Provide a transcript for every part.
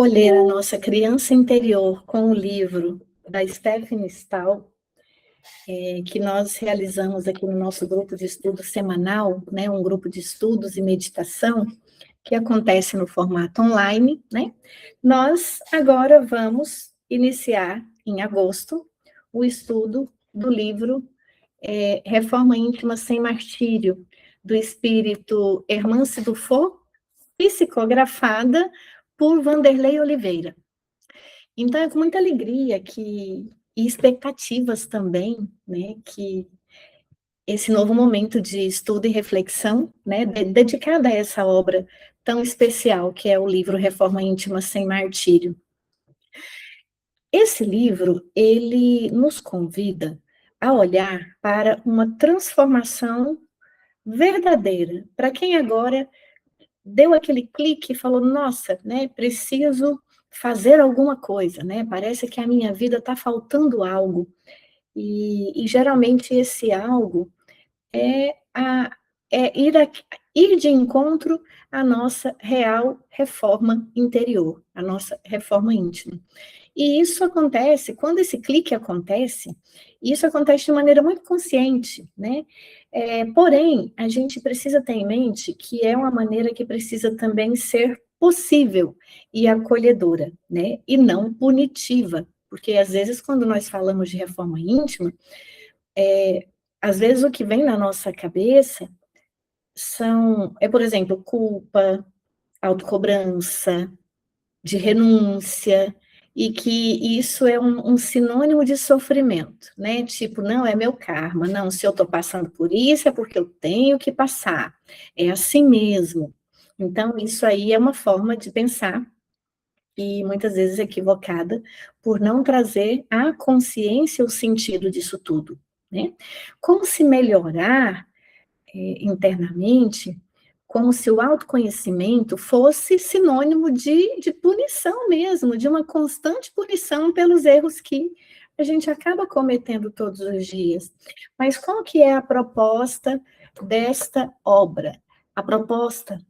Escolher a nossa criança interior com o livro da Stephanie Stahl, que nós realizamos aqui no nosso grupo de estudo semanal, né, um grupo de estudos e meditação, que acontece no formato online, né? Nós agora vamos iniciar, em agosto, o estudo do livro Reforma Íntima Sem Martírio, do espírito Hermance Dufour, psicografada por Vanderlei Oliveira. Então, é com muita alegria e expectativas também, né, que esse novo momento de estudo e reflexão, né, dedicada a essa obra tão especial, que é o livro Reforma Íntima Sem Martírio. Esse livro, ele nos convida a olhar para uma transformação verdadeira, para quem agora deu aquele clique e falou, nossa, né, preciso fazer alguma coisa, né, parece que a minha vida está faltando algo, e geralmente esse algo é, ir de encontro à nossa real reforma interior, à nossa reforma íntima. E isso acontece, quando esse clique acontece, isso acontece de maneira muito consciente, né? Porém, a gente precisa ter em mente que é uma maneira que precisa também ser possível e acolhedora, né? E não punitiva, porque às vezes quando nós falamos de reforma íntima, às vezes o que vem na nossa cabeça por exemplo, culpa, autocobrança, de renúncia, e que isso é um sinônimo de sofrimento, né? Tipo, não, é meu karma, não, se eu estou passando por isso é porque eu tenho que passar, é assim mesmo. Então, isso aí é uma forma de pensar, e muitas vezes equivocada, por não trazer à consciência o sentido disso tudo, né? Como se melhorar internamente, como se o autoconhecimento fosse sinônimo de punição mesmo, de uma constante punição pelos erros que a gente acaba cometendo todos os dias. Mas qual que é a proposta desta obra? A proposta,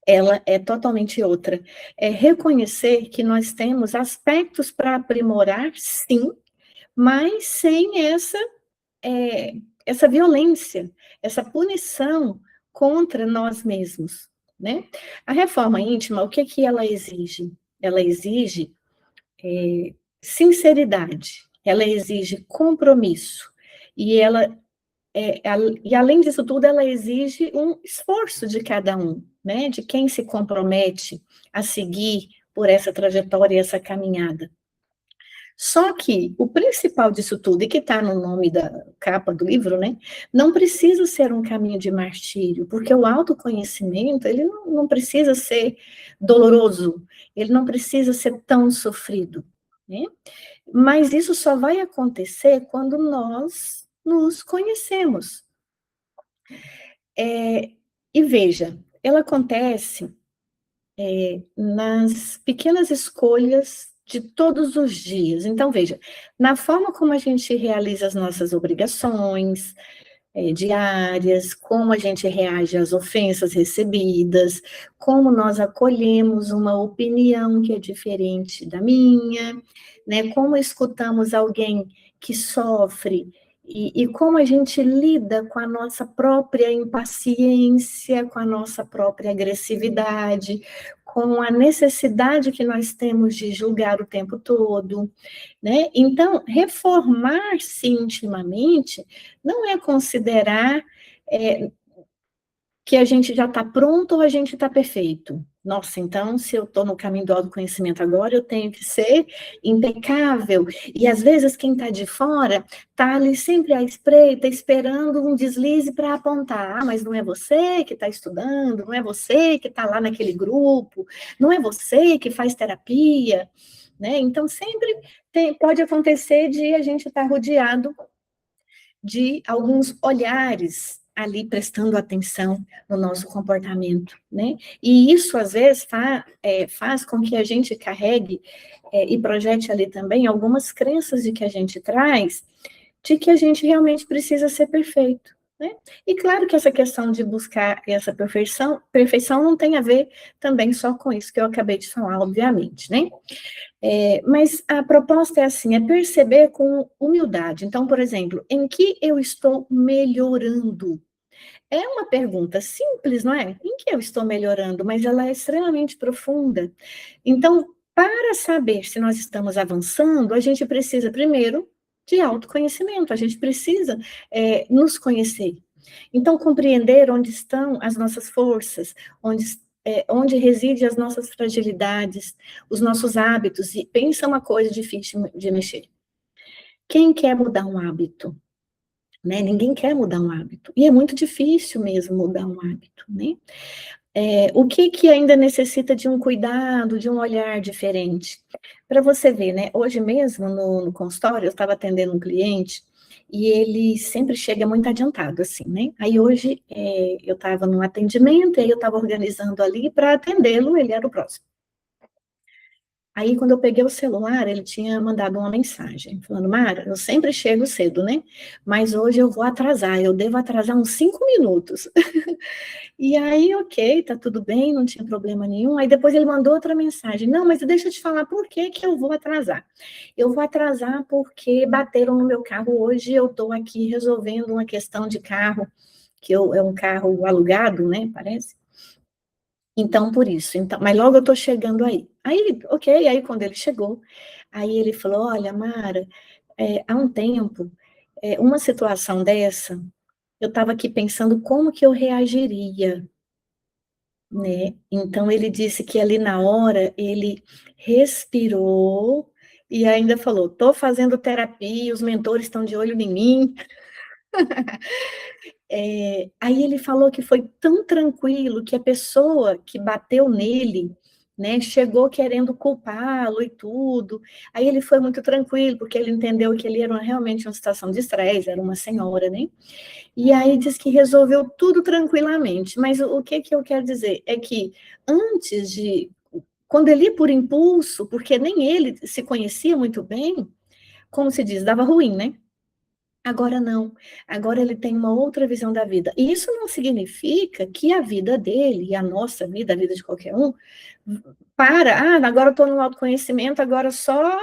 ela é totalmente outra. É reconhecer que nós temos aspectos para aprimorar, sim, mas sem essa violência, essa punição contra nós mesmos, né? A reforma íntima, o que que ela exige? Ela exige sinceridade, ela exige compromisso, e e além disso tudo, ela exige um esforço de cada um, né? De quem se compromete a seguir por essa trajetória e essa caminhada. Só que o principal disso tudo, e que está no nome da capa do livro, né, não precisa ser um caminho de martírio, porque o autoconhecimento, ele não precisa ser doloroso, ele não precisa ser tão sofrido, né? Mas isso só vai acontecer quando nós nos conhecemos. E veja, ela acontece nas pequenas escolhas de todos os dias. Então, veja, na forma como a gente realiza as nossas obrigações diárias, como a gente reage às ofensas recebidas, como nós acolhemos uma opinião que é diferente da minha, né? Como escutamos alguém que sofre e como a gente lida com a nossa própria impaciência, com a nossa própria agressividade, com a necessidade que nós temos de julgar o tempo todo, né? Então, reformar-se intimamente não é considerar que a gente já está pronto ou a gente está perfeito. Nossa, então, se eu estou no caminho do autoconhecimento agora, eu tenho que ser impecável. E, às vezes, quem está de fora está ali sempre à espreita, esperando um deslize para apontar. Ah, mas não é você que está estudando, não é você que está lá naquele grupo, não é você que faz terapia, né? Então, sempre pode acontecer de a gente estar rodeado de alguns olhares ali prestando atenção no nosso comportamento, né? E isso, às vezes, faz com que a gente carregue e projete ali também algumas crenças de que a gente traz, de que a gente realmente precisa ser perfeito, né? E claro que essa questão de buscar essa perfeição não tem a ver também só com isso que eu acabei de falar, obviamente, né? Mas a proposta é assim, é perceber com humildade. Então, por exemplo, em que eu estou melhorando? É uma pergunta simples, não é? Em que eu estou melhorando? Mas ela é extremamente profunda. Então, para saber se nós estamos avançando, a gente precisa, primeiro, de autoconhecimento, a gente precisa nos conhecer. Então, compreender onde estão as nossas forças, onde residem as nossas fragilidades, os nossos hábitos. E pensa uma coisa difícil de mexer. Quem quer mudar um hábito? Né? Ninguém quer mudar um hábito. E é muito difícil mesmo mudar um hábito, né? O que ainda necessita de um cuidado, de um olhar diferente? Para você ver, né? Hoje mesmo, no consultório, eu estava atendendo um cliente e ele sempre chega muito adiantado, assim, né? Aí hoje eu estava num atendimento, e aí eu estava organizando ali para atendê-lo, ele era o próximo. Aí, quando eu peguei o celular, ele tinha mandado uma mensagem, falando, Mara, eu sempre chego cedo, né? Mas hoje eu vou atrasar, eu devo atrasar uns 5 minutos. E aí, ok, tá tudo bem, não tinha problema nenhum. Aí depois ele mandou outra mensagem, não, mas deixa eu te falar por que que eu vou atrasar. Eu vou atrasar porque bateram no meu carro hoje, eu estou aqui resolvendo uma questão de carro, é um carro alugado, né, parece. Então, por isso. Então, mas logo eu estou chegando aí. Aí, ok, aí quando ele chegou, aí ele falou, olha, Mara, há um tempo, uma situação dessa, eu estava aqui pensando como que eu reagiria, né? Então, ele disse que ali na hora, ele respirou e ainda falou, estou fazendo terapia, os mentores estão de olho em mim. Aí ele falou que foi tão tranquilo que a pessoa que bateu nele, né, chegou querendo culpá-lo e tudo. Aí ele foi muito tranquilo, porque ele entendeu que ele era realmente uma situação de estresse, era uma senhora, né? E aí diz que resolveu tudo tranquilamente. Mas o que que eu quero dizer? É que antes de, quando ele ia por impulso, porque nem ele se conhecia muito bem, como se diz, dava ruim, né? Agora não, agora ele tem uma outra visão da vida. E isso não significa que a vida dele, e a nossa vida, a vida de qualquer um, agora eu estou no autoconhecimento, agora só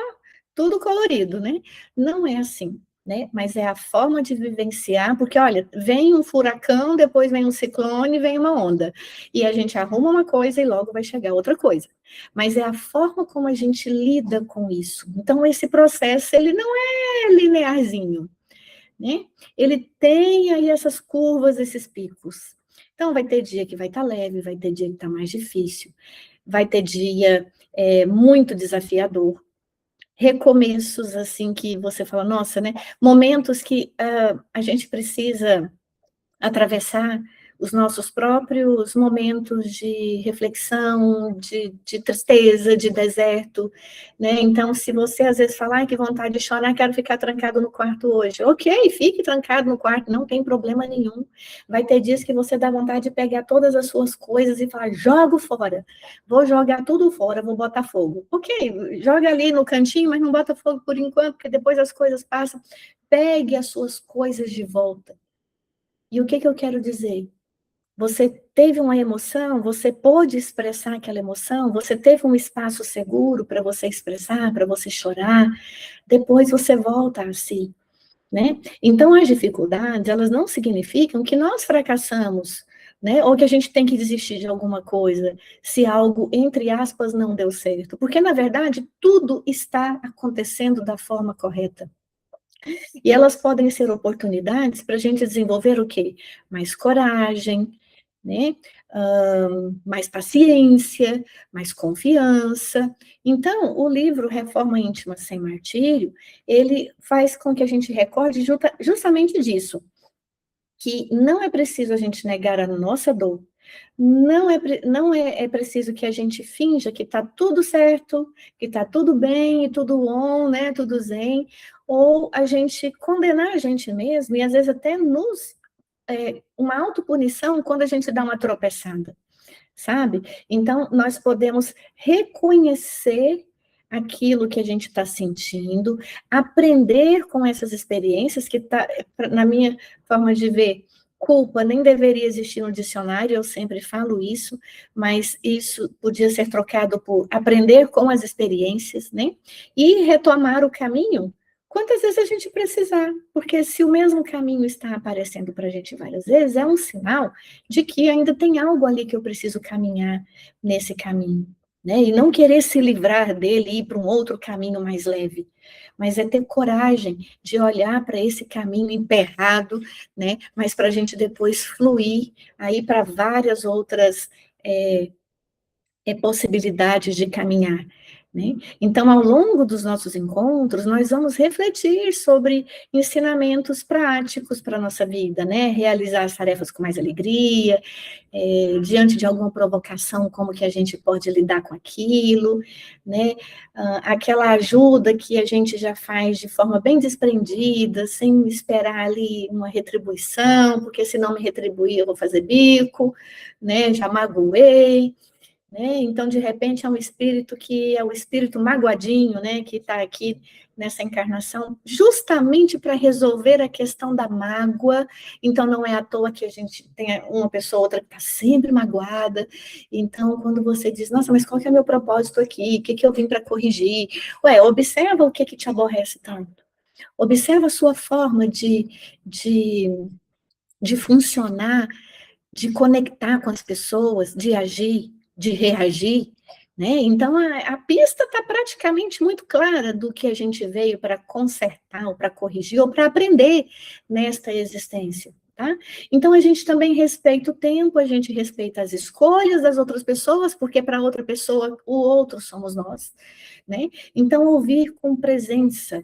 tudo colorido, né? Não é assim, né? Mas é a forma de vivenciar, porque olha, vem um furacão, depois vem um ciclone, vem uma onda. E a gente arruma uma coisa e logo vai chegar outra coisa. Mas é a forma como a gente lida com isso. Então, esse processo, ele não é linearzinho, né? Ele tem aí essas curvas, esses picos. Então, vai ter dia que vai estar leve, vai ter dia que está mais difícil, vai ter dia muito desafiador, recomeços, assim, que você fala, nossa, né? Momentos que a gente precisa atravessar os nossos próprios momentos de reflexão, de tristeza, de deserto, né? Então, se você às vezes falar, que vontade de chorar, quero ficar trancado no quarto hoje. Ok, fique trancado no quarto, não tem problema nenhum. Vai ter dias que você dá vontade de pegar todas as suas coisas e falar, jogo fora, vou jogar tudo fora, vou botar fogo. Ok, joga ali no cantinho, mas não bota fogo por enquanto, porque depois as coisas passam. Pegue as suas coisas de volta. E o que que eu quero dizer? Você teve uma emoção, você pôde expressar aquela emoção, você teve um espaço seguro para você expressar, para você chorar, depois você volta a si, né? Então, as dificuldades, elas não significam que nós fracassamos, né? Ou que a gente tem que desistir de alguma coisa, se algo, entre aspas, não deu certo. Porque, na verdade, tudo está acontecendo da forma correta. E elas podem ser oportunidades para a gente desenvolver o quê? Mais coragem, né? Mais paciência, mais confiança. Então, o livro Reforma Íntima Sem Martírio, ele faz com que a gente recorde justamente disso, que não é preciso a gente negar a nossa dor, não é preciso que a gente finja que está tudo certo, que está tudo bem e tudo on, né, tudo zen, ou a gente condenar a gente mesmo e às vezes até uma autopunição quando a gente dá uma tropeçada, sabe? Então, nós podemos reconhecer aquilo que a gente está sentindo, aprender com essas experiências que tá, na minha forma de ver, culpa nem deveria existir no dicionário, eu sempre falo isso, mas isso podia ser trocado por aprender com as experiências, né? E retomar o caminho quantas vezes a gente precisar, porque se o mesmo caminho está aparecendo para a gente várias vezes, é um sinal de que ainda tem algo ali que eu preciso caminhar nesse caminho, né? E não querer se livrar dele e ir para um outro caminho mais leve, mas é ter coragem de olhar para esse caminho emperrado, né? Mas para a gente depois fluir aí para várias outras possibilidades de caminhar, né? Então, ao longo dos nossos encontros, nós vamos refletir sobre ensinamentos práticos para a nossa vida, né? Realizar as tarefas com mais alegria, diante de alguma provocação, como que a gente pode lidar com aquilo, né? Aquela ajuda que a gente já faz de forma bem desprendida, sem esperar ali uma retribuição, porque se não me retribuir eu vou fazer bico, né? Já magoei, né? Então, de repente, é um espírito que é o espírito magoadinho, né? Que está aqui nessa encarnação, justamente para resolver a questão da mágoa. Então, não é à toa que a gente tem uma pessoa ou outra que está sempre magoada. Então, quando você diz, nossa, mas qual que é o meu propósito aqui? O que, que eu vim para corrigir? Ué, observa o que te aborrece tanto. Observa a sua forma de, de funcionar, de conectar com as pessoas, de agir, de reagir, né? Então, a pista está praticamente muito clara do que a gente veio para consertar, ou para corrigir, ou para aprender nesta existência, tá? Então, a gente também respeita o tempo, a gente respeita as escolhas das outras pessoas, porque para outra pessoa, o outro somos nós, né? Então, ouvir com presença,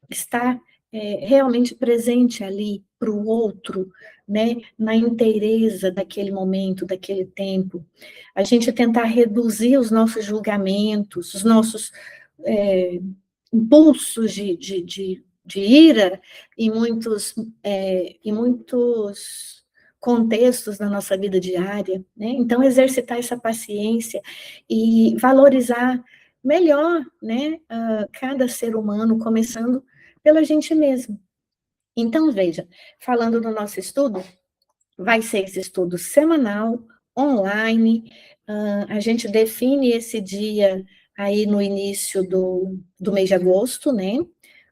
estar realmente presente ali para o outro, né, na inteireza daquele momento, daquele tempo. A gente tentar reduzir os nossos julgamentos, os nossos impulsos de ira em muitos contextos da nossa vida diária, né? Então, exercitar essa paciência e valorizar melhor, né, cada ser humano, começando pela gente mesmo. Então, veja, falando do nosso estudo, vai ser esse estudo semanal, online, a gente define esse dia aí no início do mês de agosto, né?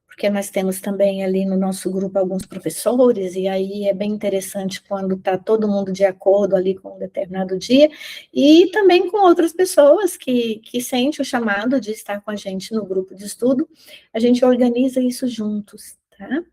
Porque nós temos também ali no nosso grupo alguns professores, e aí é bem interessante quando está todo mundo de acordo ali com um determinado dia, e também com outras pessoas que sentem o chamado de estar com a gente no grupo de estudo, a gente organiza isso juntos, tá?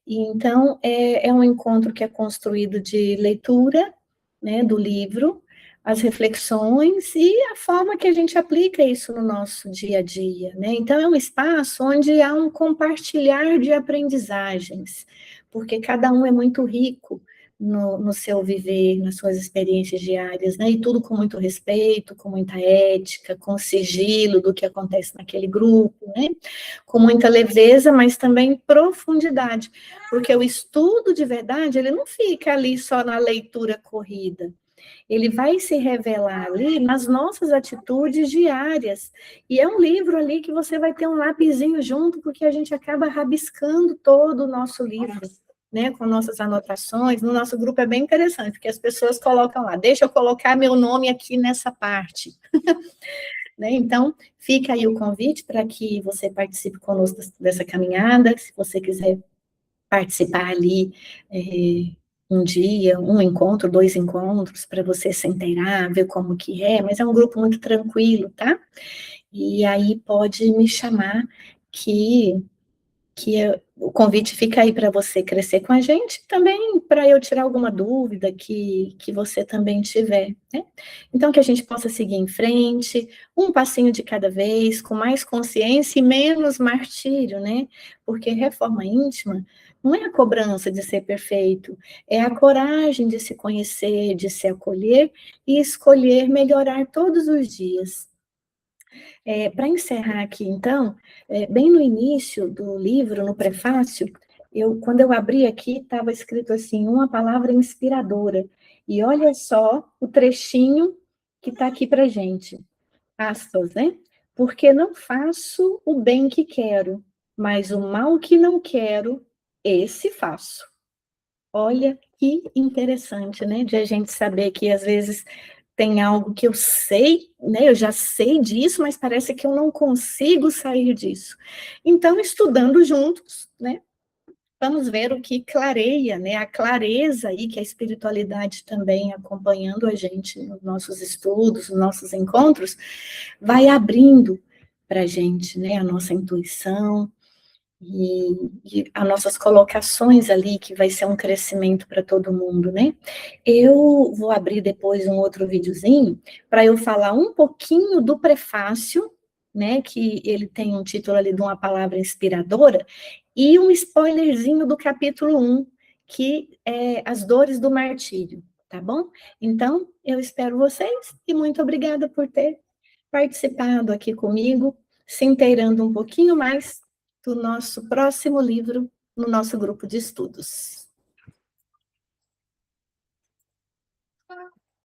Então, é um encontro que é construído de leitura, né, do livro, as reflexões e a forma que a gente aplica isso no nosso dia a dia, né? Então, é um espaço onde há um compartilhar de aprendizagens, porque cada um é muito rico no seu viver, nas suas experiências diárias, né? E tudo com muito respeito, com muita ética, com sigilo do que acontece naquele grupo, né? Com muita leveza, mas também profundidade, porque o estudo de verdade, ele não fica ali só na leitura corrida, ele vai se revelar ali nas nossas atitudes diárias, e é um livro ali que você vai ter um lapisinho junto, porque a gente acaba rabiscando todo o nosso livro, né, com nossas anotações. No nosso grupo é bem interessante, porque as pessoas colocam lá, deixa eu colocar meu nome aqui nessa parte. Né? Então, fica aí o convite para que você participe conosco dessa caminhada, se você quiser participar ali um dia, um encontro, dois encontros, para você se inteirar, ver como que é, mas é um grupo muito tranquilo, tá? E aí pode me chamar que o convite fica aí para você crescer com a gente, também para eu tirar alguma dúvida que você também tiver, né? Então, que a gente possa seguir em frente, um passinho de cada vez, com mais consciência e menos martírio, né? Porque reforma íntima não é a cobrança de ser perfeito, é a coragem de se conhecer, de se acolher e escolher melhorar todos os dias. Para encerrar aqui, então, bem no início do livro, no prefácio, quando eu abri aqui, estava escrito assim, uma palavra inspiradora. E olha só o trechinho que está aqui para gente. Aspas, né? Porque não faço o bem que quero, mas o mal que não quero, esse faço. Olha Que interessante, né, de a gente saber que às vezes tem algo que eu sei, né, eu já sei disso, mas parece que eu não consigo sair disso. Então, estudando juntos, né, vamos ver o que clareia, né, a clareza aí que a espiritualidade também acompanhando a gente nos nossos estudos, nos nossos encontros, vai abrindo para a gente, né, a nossa intuição, e as nossas colocações ali, que vai ser um crescimento para todo mundo, né? Eu vou abrir depois um outro videozinho para eu falar um pouquinho do prefácio, né? Que ele tem um título ali de uma palavra inspiradora, e um spoilerzinho do capítulo 1, que é As Dores do Martírio, tá bom? Então, eu espero vocês e muito obrigada por ter participado aqui comigo, se inteirando um pouquinho mais do nosso próximo livro no nosso grupo de estudos.